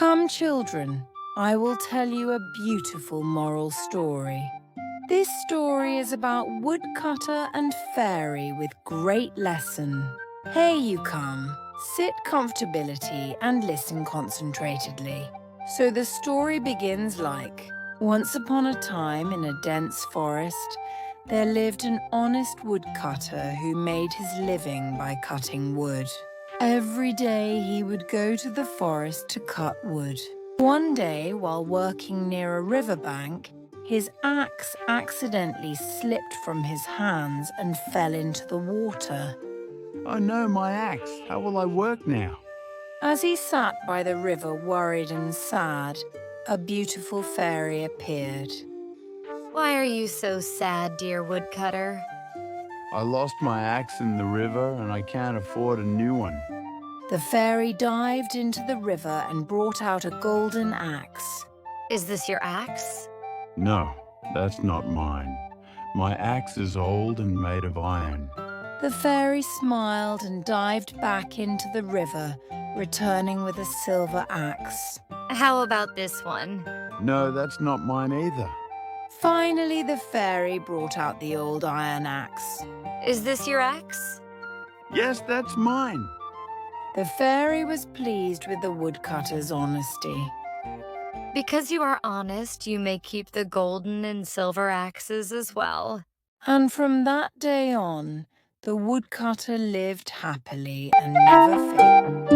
Come, children, I will tell you a beautiful moral story. This story is about woodcutter and fairy with great lesson. Here you come. Sit comfortability and listen concentratedly. So the story begins like, once upon a time in a dense forest, there lived an honest woodcutter who made his living by cutting wood. Every day he would go to the forest to cut wood. One day, while working near a riverbank, his axe accidentally slipped from his hands and fell into the water. Oh no, my axe. How will I work now? As he sat by the river worried and sad, a beautiful fairy appeared. Why are you so sad, dear woodcutter? I lost my axe in the river and I can't afford a new one. The fairy dived into the river and brought out a golden axe. Is this your axe? No, that's not mine. My axe is old and made of iron. The fairy smiled and dived back into the river, returning with a silver axe. How about this one? No, that's not mine either. Finally, the fairy brought out the old iron axe. Is this your axe? Yes, that's mine. The fairy was pleased with the woodcutter's honesty. Because you are honest, you may keep the golden and silver axes as well. And from that day on, the woodcutter lived happily and never failed.